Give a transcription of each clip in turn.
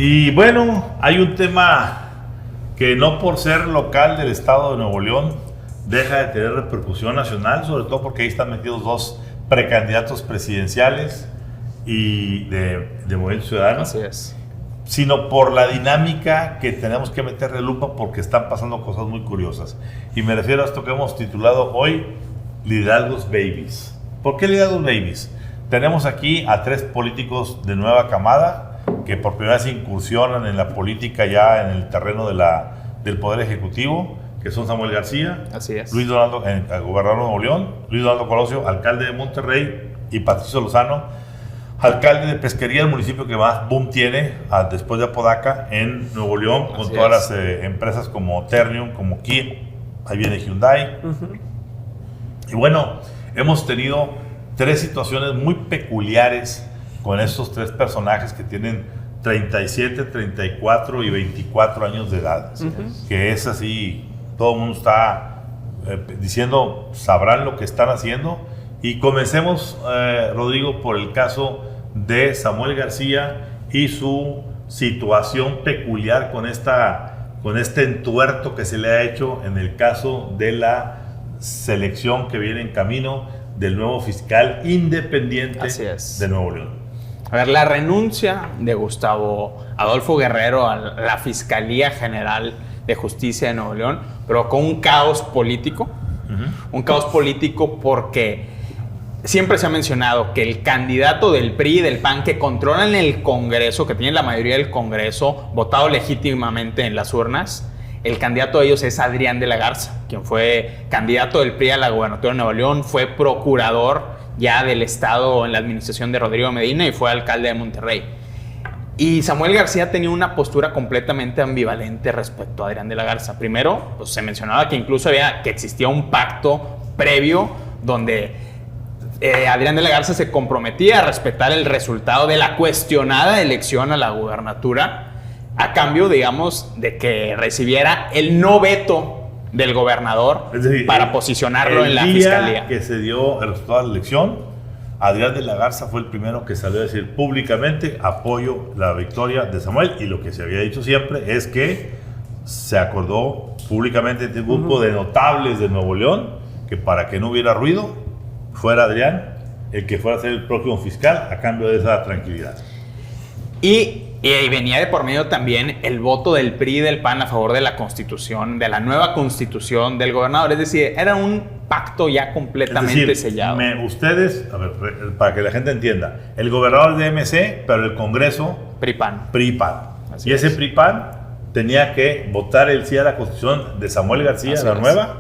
Y bueno, hay un tema que no por ser local del estado de Nuevo León deja de tener repercusión nacional, sobre todo porque ahí están metidos dos precandidatos presidenciales y de Movimiento Ciudadano. Así es. Sino por la dinámica que tenemos que meterle lupa porque están pasando cosas muy curiosas. Y me refiero a esto que hemos titulado hoy Liderazgos Babies. ¿Por qué Liderazgos Babies? Tenemos aquí a tres políticos de nueva camada que por primera vez incursionan en la política ya en el terreno del Poder Ejecutivo, que son Samuel García, Así es. Luis Donaldo, gobernador de Nuevo León, Luis Donaldo Colosio, alcalde de Monterrey, y Patricio Lozano, alcalde de Pesquería, el municipio que más boom tiene después de Apodaca en Nuevo León, con Así todas es. las empresas como Ternium, como Kia, ahí viene Hyundai. Y bueno, hemos tenido tres situaciones muy peculiares con estos tres personajes que tienen 37, 34 y 24 años de edad, que es así, todo el mundo está diciendo, sabrán lo que están haciendo. Y comencemos, Rodrigo, por el caso de Samuel García y su situación peculiar con este entuerto que se le ha hecho en el caso de la selección que viene en camino del nuevo fiscal independiente de Nuevo León. A ver, la renuncia de Gustavo Adolfo Guerrero a la Fiscalía General de Justicia de Nuevo León provocó un caos político. Un caos político porque siempre se ha mencionado que el candidato del PRI y del PAN que controlan el Congreso, que tienen la mayoría del Congreso, votado legítimamente en las urnas, el candidato de ellos es Adrián de la Garza, quien fue candidato del PRI a la gobernatura de Nuevo León, fue procurador ya del estado en la administración de Rodrigo Medina y fue alcalde de Monterrey. Y Samuel García tenía una postura completamente ambivalente respecto a Adrián de la Garza. Primero, pues, se mencionaba que incluso que existía un pacto previo donde Adrián de la Garza se comprometía a respetar el resultado de la cuestionada elección a la gubernatura a cambio, digamos, de que recibiera el no veto del gobernador, es decir, para posicionarlo en la fiscalía. El día que se dio el resultado de la elección, Adrián de la Garza fue el primero que salió a decir públicamente apoyo la victoria de Samuel, y lo que se había dicho siempre es que se acordó públicamente de un grupo de notables de Nuevo León que para que no hubiera ruido fuera Adrián el que fuera a ser el próximo fiscal a cambio de esa tranquilidad. Y venía de por medio también el voto del PRI y del PAN a favor de la constitución, de la nueva constitución del gobernador. Es decir, era un pacto ya completamente sellado. Ustedes, a ver, para que la gente entienda, el gobernador de MC, pero el Congreso PRI-PAN. PRI-PAN. Y ese PRI-PAN tenía que votar el sí a la constitución de Samuel García, la nueva,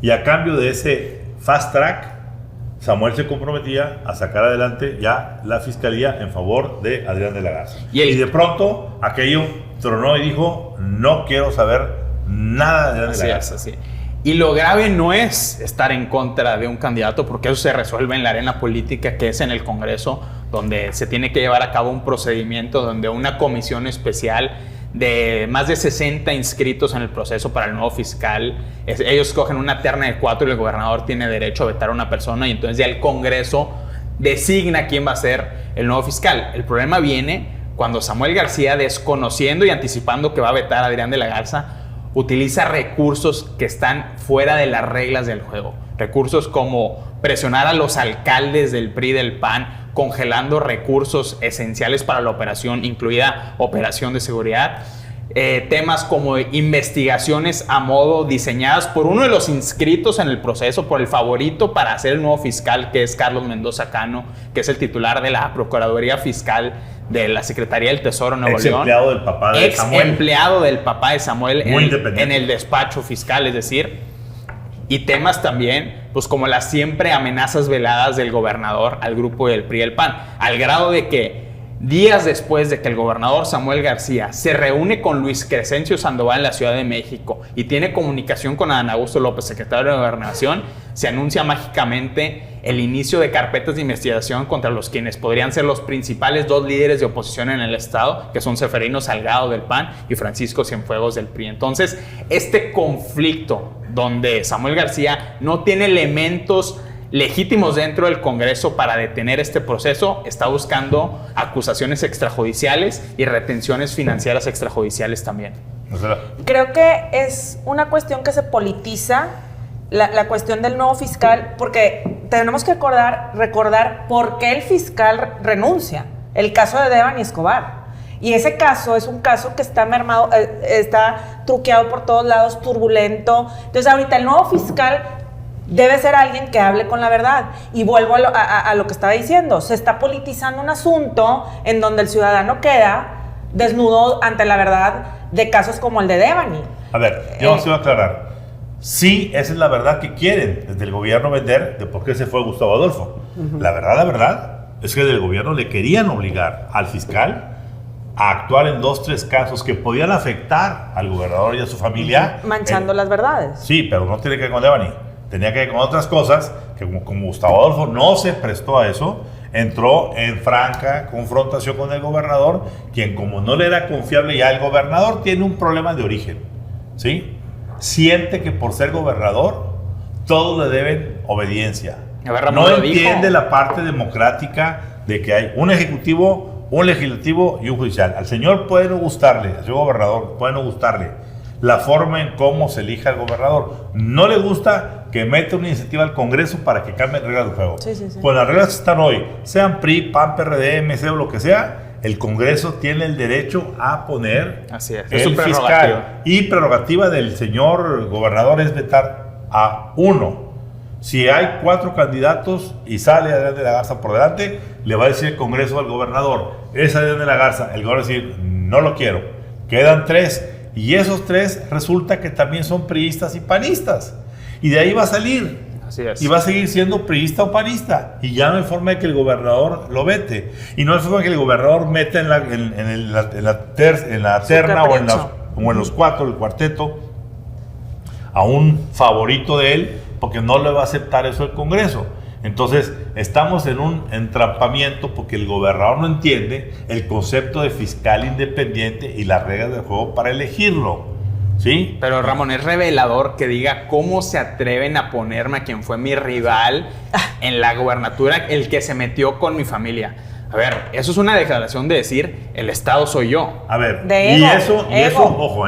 y a cambio de ese fast track, Samuel se comprometía a sacar adelante ya la fiscalía en favor de Adrián de la Garza. Y de pronto aquello tronó y dijo, no quiero saber nada de Adrián de la Garza. Así. Y lo grave no es estar en contra de un candidato, porque eso se resuelve en la arena política, que es en el Congreso, donde se tiene que llevar a cabo un procedimiento, donde una comisión especial de más de 60 inscritos en el proceso para el nuevo fiscal, ellos escogen una terna de 4 y el gobernador tiene derecho a vetar a una persona, y entonces ya el Congreso designa quién va a ser el nuevo fiscal. El problema viene cuando Samuel García, desconociendo y anticipando que va a vetar a Adrián de la Garza, utiliza recursos que están fuera de las reglas del juego. Recursos como presionar a los alcaldes del PRI y del PAN, congelando recursos esenciales para la operación, incluida operación de seguridad. Temas como investigaciones a modo diseñadas por uno de los inscritos en el proceso, por el favorito para ser el nuevo fiscal, que es Carlos Mendoza Cano, que es el titular de la Procuraduría Fiscal de la Secretaría del Tesoro de Nuevo León. Empleado del papá de Samuel. Empleado del papá de Samuel en el despacho fiscal, es decir. Y temas también, pues como las siempre amenazas veladas del gobernador al grupo del PRI y el PAN, al grado de que días después de que el gobernador Samuel García se reúne con Luis Crescencio Sandoval en la Ciudad de México y tiene comunicación con Adán Augusto López, secretario de Gobernación, se anuncia mágicamente el inicio de carpetas de investigación contra los quienes podrían ser los principales dos líderes de oposición en el estado, que son Seferino Salgado del PAN y Francisco Cienfuegos del PRI. Entonces, este conflicto donde Samuel García no tiene elementos legítimos dentro del Congreso para detener este proceso, está buscando acusaciones extrajudiciales y retenciones financieras extrajudiciales también. Creo que es una cuestión que se politiza, la cuestión del nuevo fiscal, porque tenemos que recordar por qué el fiscal renuncia. El caso de Devani Escobar. Y ese caso es un caso que está mermado, está truqueado por todos lados, turbulento. Entonces ahorita el nuevo fiscal debe ser alguien que hable con la verdad. Y vuelvo a lo que estaba diciendo. Se está politizando un asunto en donde el ciudadano queda desnudo ante la verdad de casos como el de Devani. A ver, yo os iba a aclarar. Sí, esa es la verdad que quieren desde el gobierno vender de por qué se fue Gustavo Adolfo. La verdad es que desde el gobierno le querían obligar al fiscal a actuar en 2, 3 casos que podían afectar al gobernador y a su familia. Manchando las verdades. Sí, pero no tiene que ver con Devani. Tenía que ver con otras cosas que como Gustavo Adolfo no se prestó a eso, entró en franca confrontación con el gobernador, quien como no le era confiable ya, el gobernador tiene un problema de origen, ¿sí? Siente que por ser gobernador todos le deben obediencia. No entiende la parte democrática de que hay un ejecutivo, un legislativo y un judicial. Al señor puede no gustarle, al señor gobernador puede no gustarle la forma en cómo se elija al gobernador. No le gusta que meta una iniciativa al Congreso para que cambien reglas del juego. Sí. Pues las reglas que están hoy, sean PRI, PAN, PRD, MC o lo que sea, el Congreso tiene el derecho a poner el fiscal. Y prerrogativa del señor gobernador es vetar a uno. Si hay 4 candidatos y sale Adrián de la Garza por delante, le va a decir el Congreso al gobernador, es Adrián de la Garza. El gobernador va a decir, no lo quiero. Quedan 3. Y esos 3 resulta que también son priistas y panistas. Y de ahí va a salir. Así es. Y va a seguir siendo priista o panista. Y ya no hay forma de que el gobernador lo vete. Y no hay forma de que el gobernador meta en la terna o en los 4, el cuarteto, a un favorito de él, porque no le va a aceptar eso el Congreso. Entonces, estamos en un entrampamiento porque el gobernador no entiende el concepto de fiscal independiente y las reglas del juego para elegirlo, ¿sí? Pero Ramón, es revelador que diga cómo se atreven a ponerme a quien fue mi rival en la gobernatura, el que se metió con mi familia. A ver, eso es una declaración de decir, el Estado soy yo. A ver, de y ego, eso, ojo,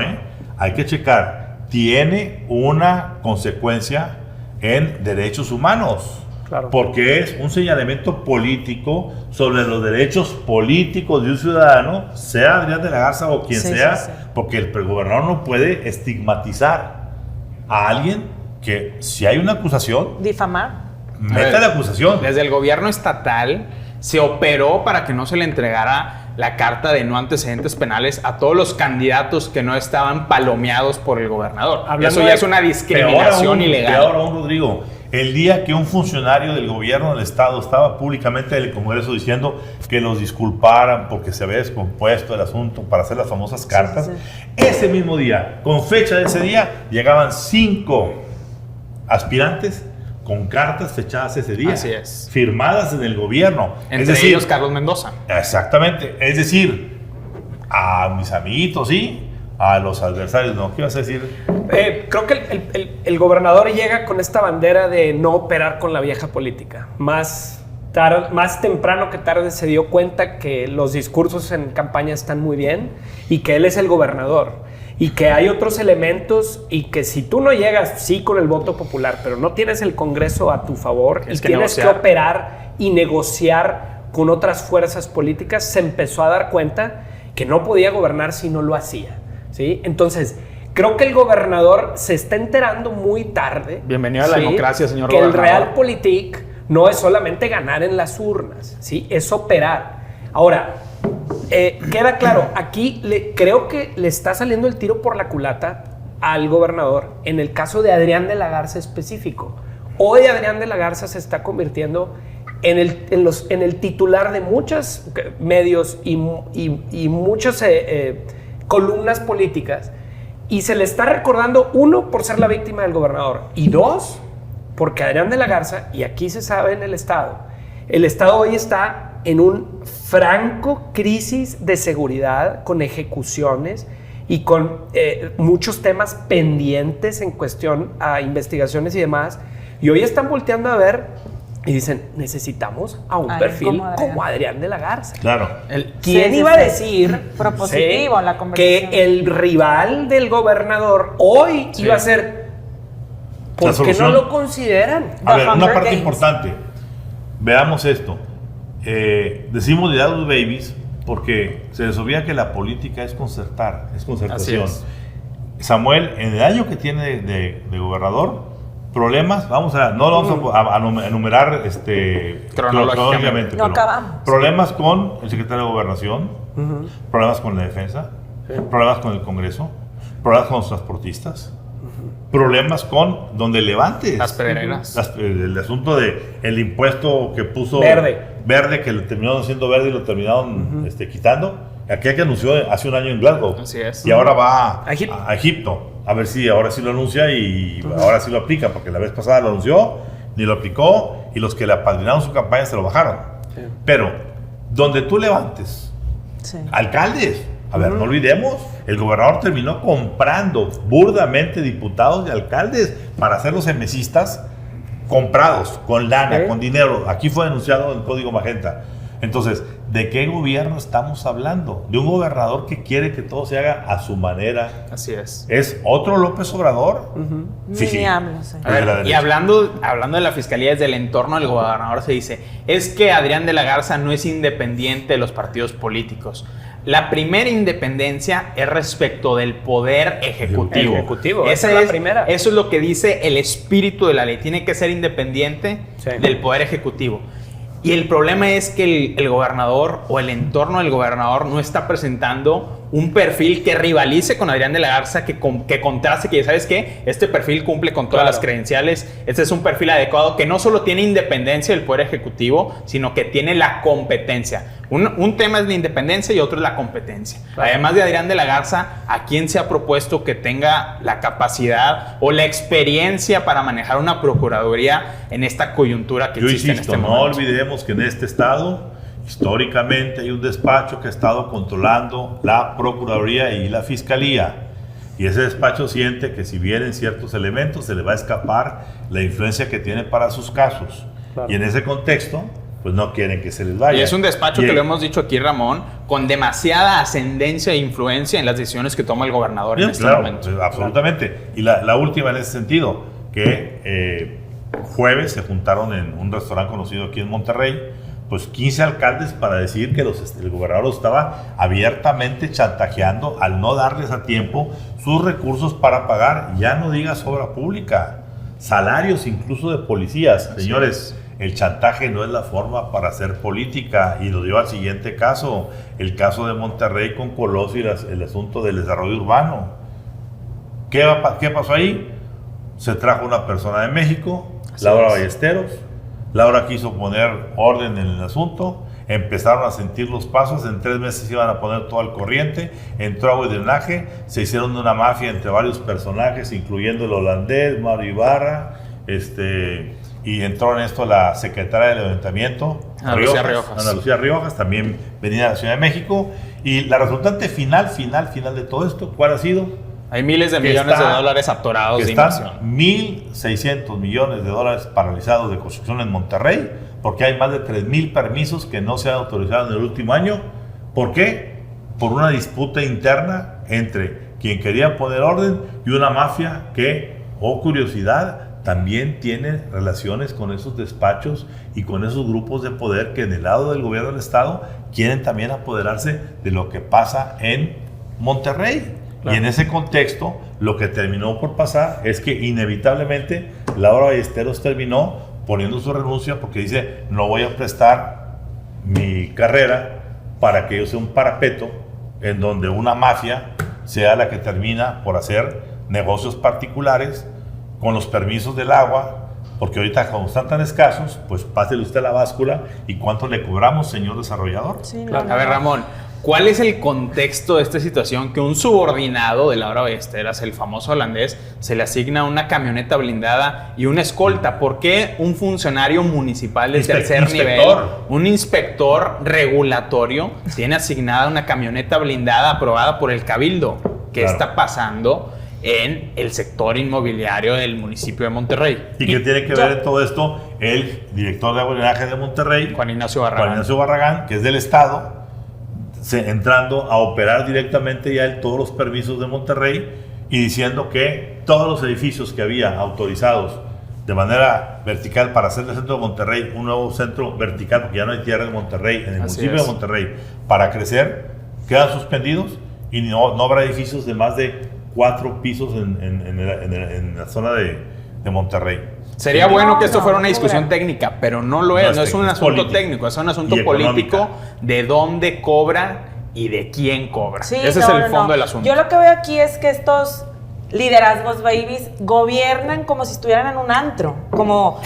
hay que checar, tiene una consecuencia en derechos humanos. Claro. Porque es un señalamiento político sobre los derechos políticos de un ciudadano, sea Adrián de la Garza o quien sea, porque el gobernador no puede estigmatizar a alguien que, si hay una acusación, Difamar. meta la acusación. Desde el gobierno estatal se operó para que no se le entregara la carta de no antecedentes penales a todos los candidatos que no estaban palomeados por el gobernador. Eso ya es una discriminación ilegal. Peor aún, Rodrigo. El día que un funcionario del gobierno del Estado estaba públicamente en el Congreso diciendo que los disculparan porque se había descompuesto el asunto para hacer las famosas cartas, ese mismo día, con fecha de ese día, llegaban 5 aspirantes con cartas fechadas ese día. Así es. Firmadas en el gobierno. Entre ellos Carlos Mendoza. Exactamente. Es decir, a mis amiguitos, sí, a los adversarios, ¿no? ¿Qué ibas a decir? Creo que el gobernador llega con esta bandera de no operar con la vieja política. Más temprano que tarde se dio cuenta que los discursos en campaña están muy bien y que él es el gobernador y que hay otros elementos y que si tú no llegas, sí, con el voto popular, pero no tienes el Congreso a tu favor y tienes que operar y negociar con otras fuerzas políticas, se empezó a dar cuenta que no podía gobernar si no lo hacía, ¿sí? Entonces, creo que el gobernador se está enterando muy tarde. Bienvenido a la democracia, señor que gobernador. El realpolitik no es solamente ganar en las urnas, ¿sí? Es operar. Ahora, queda claro, aquí creo que le está saliendo el tiro por la culata al gobernador en el caso de Adrián de la Garza específico. Hoy Adrián de la Garza se está convirtiendo en el titular de muchos medios y muchas columnas políticas. Y se le está recordando, 1, por ser la víctima del gobernador, y 2, porque Adrián de la Garza, y aquí se sabe en el Estado hoy está en un franco crisis de seguridad con ejecuciones y con muchos temas pendientes en cuestión a investigaciones y demás. Y hoy están volteando a ver y dicen, necesitamos a un perfil como Adrián de la Garza. Claro. ¿Quién iba a decir propositivo en la conversación? que el rival del gobernador hoy iba a ser? ¿Por qué no lo consideran? A ver, una parte importante. Veamos esto. Decimos de los babies porque se les olvida que la política es concertar, es concertación. Así es. Samuel, en el año que tiene de gobernador, problemas, no lo vamos a enumerar cronológicamente. No acabamos. Problemas con el secretario de Gobernación, problemas con la defensa, problemas con el Congreso, problemas con los transportistas, problemas con donde levantes. Las pedreras. El asunto del impuesto que puso verde, que lo terminaron haciendo verde y lo terminaron quitando. Aquel que anunció hace un año en Glasgow. Así es. Y ahora va a Egipto. A ver si ahora sí lo anuncia y ahora sí lo aplica, porque la vez pasada lo anunció, ni lo aplicó, y los que le apadrinaron su campaña se lo bajaron. Sí. Pero, donde tú levantes alcaldes, a ver, no olvidemos, el gobernador terminó comprando burdamente diputados y alcaldes para hacerlos emesistas comprados, con lana, con dinero. Aquí fue denunciado el Código Magenta. Entonces, ¿de qué gobierno estamos hablando? De un gobernador que quiere que todo se haga a su manera. Así es. ¿Es otro López Obrador? Sí. A ver, y hablando de la fiscalía desde el entorno del gobernador, se dice, es que Adrián de la Garza no es independiente de los partidos políticos. La primera independencia es respecto del poder ejecutivo. Esa es la primera. Eso es lo que dice el espíritu de la ley. Tiene que ser independiente del poder ejecutivo. Y el problema es que el gobernador o el entorno del gobernador no está presentando un perfil que rivalice con Adrián de la Garza, que contraste, que ya sabes que este perfil cumple con todas las credenciales. Este es un perfil adecuado que no solo tiene independencia del poder ejecutivo, sino que tiene la competencia. Un tema es la independencia y otro es la competencia. Además de Adrián de la Garza, ¿a quién se ha propuesto que tenga la capacidad o la experiencia para manejar una procuraduría en esta coyuntura que existe en este momento? No olvidemos que en este estado, históricamente, hay un despacho que ha estado controlando la Procuraduría y la Fiscalía. Y ese despacho siente que si vienen ciertos elementos, se le va a escapar la influencia que tiene para sus casos. Y en ese contexto, pues no quieren que se les vaya. Y es un despacho que lo hemos dicho aquí, Ramón, con demasiada ascendencia e influencia en las decisiones que toma el gobernador en este momento. Pues, absolutamente. Y la última en ese sentido, que jueves se juntaron en un restaurante conocido aquí en Monterrey, pues 15 alcaldes para decir que el gobernador estaba abiertamente chantajeando al no darles a tiempo sus recursos para pagar, ya no digas obra pública, salarios incluso de policías. Señores, el chantaje no es la forma para hacer política, y lo dio al siguiente caso, el caso de Monterrey con Colosio y el asunto del desarrollo urbano. ¿Qué pasó ahí? Se trajo una persona de México, Laura Ballesteros. Laura quiso poner orden en el asunto, empezaron a sentir los pasos, en 3 meses iban a poner todo al corriente, entró agua y drenaje, se hicieron una mafia entre varios personajes, incluyendo el holandés, Mario Ibarra, y entró en esto la secretaria del Ayuntamiento, Ana Lucía Riojas, también venida de la Ciudad de México, y la resultante final de todo esto, ¿cuál ha sido? Hay miles de millones de dólares atorados de inversión. 1.600 millones de dólares paralizados de construcción en Monterrey, porque hay más de 3,000 permisos que no se han autorizado en el último año. ¿Por qué? Por una disputa interna entre quien quería poner orden y una mafia que, oh curiosidad, también tiene relaciones con esos despachos y con esos grupos de poder que en el lado del gobierno del estado quieren también apoderarse de lo que pasa en Monterrey. Claro. Y en ese contexto, lo que terminó por pasar es que inevitablemente Laura Ballesteros terminó poniendo su renuncia porque dice, no voy a prestar mi carrera para que yo sea un parapeto en donde una mafia sea la que termina por hacer negocios particulares con los permisos del agua, porque ahorita como están tan escasos, pues pásele usted la báscula y cuánto le cobramos, señor desarrollador. Sí, A ver, Ramón, ¿cuál es el contexto de esta situación? Que un subordinado de Laura Ballesteros, el famoso holandés, se le asigna una camioneta blindada y una escolta. ¿Por qué un funcionario municipal de tercer nivel, un inspector regulatorio, tiene asignada una camioneta blindada aprobada por el Cabildo? qué Claro. está pasando en el sector inmobiliario del municipio de Monterrey. ¿Y qué tiene que ver en todo esto? El director de drenaje de Monterrey, Juan Ignacio Barragán. Juan Ignacio Barragán, que es del Estado, entrando a operar directamente ya todos los permisos de Monterrey y diciendo que todos los edificios que había autorizados de manera vertical para hacer del centro de Monterrey un nuevo centro vertical, porque ya no hay tierra en Monterrey, en el Así municipio es. de Monterrey, para crecer, quedan suspendidos y no habrá edificios de más de 4 pisos en la zona de Monterrey. Sería No, bueno que esto fuera una no discusión creo. técnica, pero no lo es. No es un técnico, asunto político. técnico, es un asunto Y político económica. de dónde cobra y de quién cobra. Sí, Ese no, es el no, fondo no. del asunto. Yo lo que veo aquí es que estos liderazgos babies gobiernan como si estuvieran en un antro, como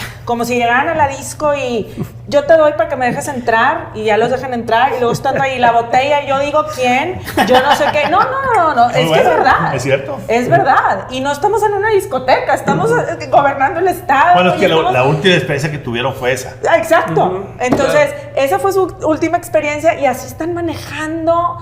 si llegaran a la disco y yo te doy para que me dejes entrar y ya los dejan entrar y luego estando ahí la botella, yo digo quién, yo no sé qué. No, es que es bueno, verdad. es cierto. Es verdad. Y no estamos en una discoteca, estamos gobernando el Estado. Bueno, es y que estamos- la última experiencia que tuvieron fue esa. Ah, exacto. Entonces, esa fue su última experiencia y así están manejando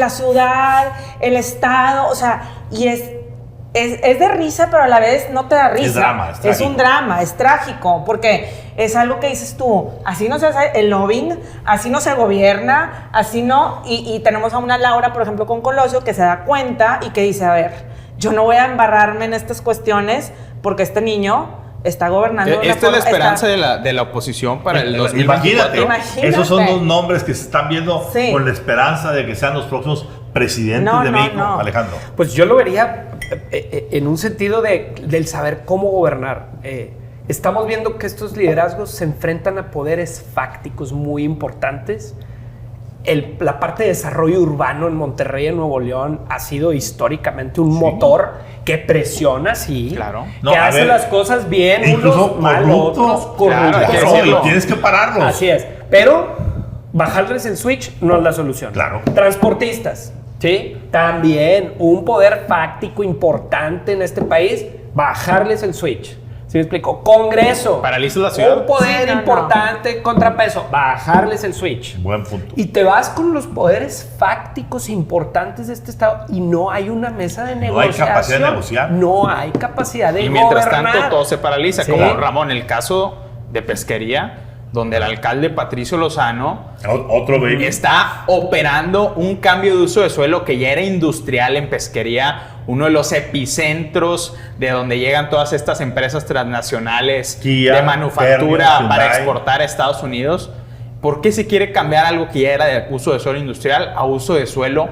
la ciudad, el Estado, o sea, y es de risa, pero a la vez no te da risa. Es drama, es Es trágico. un drama, es trágico, porque es algo que dices tú, así no se hace el lobbying, así no se gobierna, así no, y tenemos a una Laura, por ejemplo, con Colosio, que se da cuenta y que dice, a ver, yo no voy a embarrarme en estas cuestiones porque este niño está gobernando. de una Esta es la forma- esperanza está- de la oposición para el 2024. Imagínate, Imagínate. esos son los nombres que se están viendo Sí. con la esperanza de que sean los próximos presidentes No, de no, México, no. Alejandro. Pues yo lo vería en un sentido del saber cómo gobernar. Estamos viendo que estos liderazgos se enfrentan a poderes fácticos muy importantes. La parte de desarrollo urbano en Monterrey, en Nuevo León, ha sido históricamente un motor que presiona, sí. Claro. No, que a hace ver, las cosas bien, incluso unos mal, corrupto. otros corruptos. Claro, hay que Claro, decirlo. y tienes que pararlos. Así es. Pero bajarles el switch no es la solución. Claro. Transportistas, ¿sí? También un poder fáctico importante en este país, bajarles el switch. ¿Sí me explico? Congreso. Paraliza la ciudad. Un poder Sí, no, importante, contrapeso, bajarles el switch. Buen punto. Y te vas con los poderes fácticos importantes de este estado y no hay una mesa de No hay negociación. capacidad de negociar. No hay capacidad de Y mientras gobernar. tanto todo se paraliza, Sí. como Ramón, el caso de pesquería, donde el alcalde Patricio Lozano Otro baby. está operando un cambio de uso de suelo que ya era industrial en pesquería, uno de los epicentros de donde llegan todas estas empresas transnacionales Kia, de manufactura Ternium, para Hyundai. exportar a Estados Unidos. ¿Por qué se quiere cambiar algo que ya era de uso de suelo industrial a uso de suelo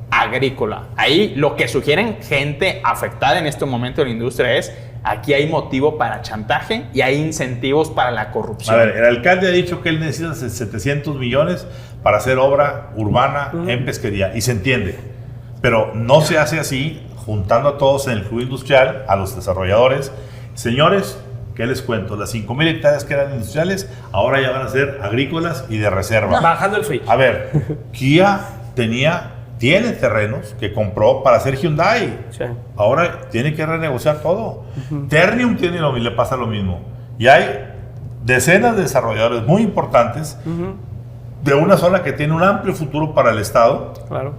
agrícola? Ahí lo que sugieren gente afectada en este momento en la industria es: aquí hay motivo para chantaje y hay incentivos para la corrupción. A ver, el alcalde ha dicho que él necesita 700 millones para hacer obra urbana en pesquería, y se entiende, pero no se hace así, juntando a todos en el club industrial, a los desarrolladores. Señores, ¿qué les cuento? Las 5,000 hectáreas que eran industriales, ahora ya van a ser agrícolas y de reserva. Bajando el switch. A ver, Kia tiene terrenos que compró para hacer Hyundai. Sí. Ahora tiene que renegociar todo. Ternium le pasa lo mismo. Y hay decenas de desarrolladores muy importantes de una zona que tiene un amplio futuro para el Estado, Claro.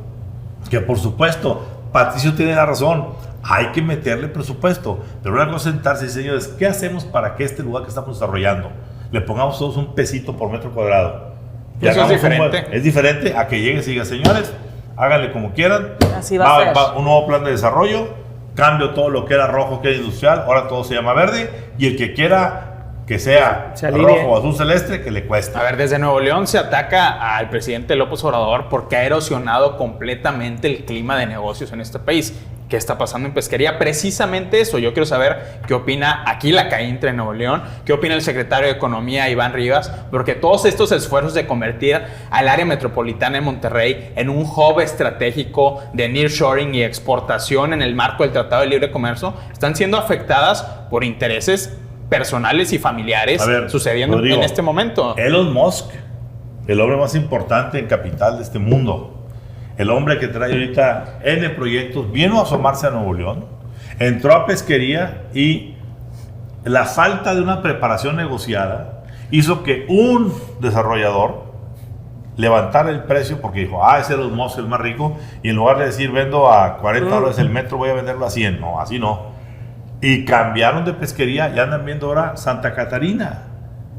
que por supuesto, Patricio tiene la razón, hay que meterle presupuesto. Pero una cosa es sentarse y decir, señores, ¿qué hacemos para que este lugar que estamos desarrollando le pongamos todos un pesito por metro cuadrado? Y Eso es hagamos diferente. es diferente a que llegues y digas, señores, háganle como quieran. Así va a ser. Un nuevo plan de desarrollo, cambio todo lo que era rojo, que era industrial, ahora todo se llama verde, y el que quiera que sea Se alinee. rojo o azul celeste, que le cueste. A ver, desde Nuevo León se ataca al presidente López Obrador porque ha erosionado completamente el clima de negocios en este país. ¿Qué está pasando en pesquería? Precisamente eso. Yo quiero saber qué opina aquí la CAINTRA en Nuevo León, qué opina el secretario de Economía, Iván Rivas, porque todos estos esfuerzos de convertir al área metropolitana de Monterrey en un hub estratégico de nearshoring y exportación en el marco del Tratado de Libre Comercio están siendo afectadas por intereses personales y familiares A ver, sucediendo Rodrigo, en este momento. Elon Musk, el hombre más importante en capital de este mundo, el hombre que trae ahorita N proyectos, vino a asomarse a Nuevo León, entró a pesquería, y la falta de una preparación negociada hizo que un desarrollador levantar el precio porque dijo, ese es el más rico, y en lugar de decir vendo a 40 dólares el metro, voy a venderlo a 100. No, así no. Y cambiaron de pesquería y andan viendo ahora Santa Catarina.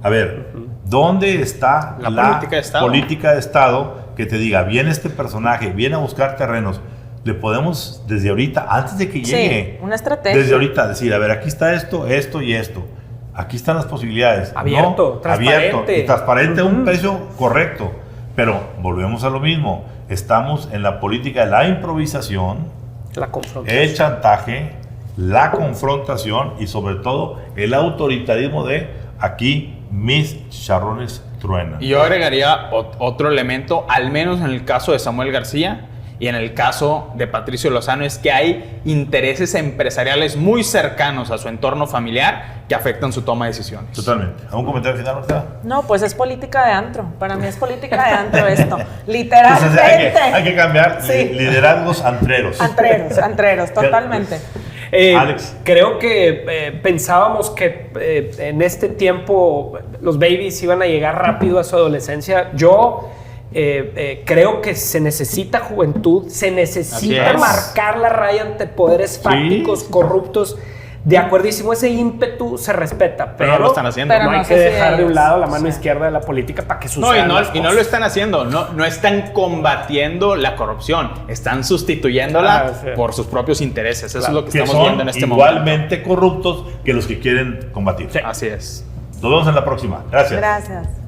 A ver, ¿dónde está la política de Estado que te diga, viene este personaje, viene a buscar terrenos? Le podemos desde ahorita, antes de que llegue, una estrategia. Desde ahorita decir, a ver, aquí está esto, esto y esto. Aquí están las posibilidades. Abierto, transparente. Abierto y transparente a un precio correcto. Pero volvemos a lo mismo. Estamos en la política de la improvisación, la confrontación, el chantaje, la confrontación y sobre todo el autoritarismo de aquí mis chicharrones truenan. Y yo agregaría otro elemento, al menos en el caso de Samuel García y en el caso de Patricio Lozano, es que hay intereses empresariales muy cercanos a su entorno familiar que afectan su toma de decisiones. Totalmente. ¿Algún comentario final, Marcela? No, pues es política de antro. Para mí es política de antro esto. Literalmente. Entonces hay que cambiar liderazgos antreros. Antreros, totalmente. Alex. Creo que pensábamos que en este tiempo los babies iban a llegar rápido a su adolescencia. Yo creo que se necesita juventud, se necesita marcar la raya ante poderes fácticos, corruptos. De acuerdísimo, ese ímpetu se respeta, pero no lo están haciendo. No hay que dejar de un lado la mano izquierda de la política para que sucedan las cosas. Y no lo están haciendo, no están combatiendo la corrupción, están sustituyéndola por sus propios intereses. Eso es lo que estamos viendo en este momento. Igualmente corruptos que los que quieren combatir. Así es. Nos vemos en la próxima. Gracias. Gracias.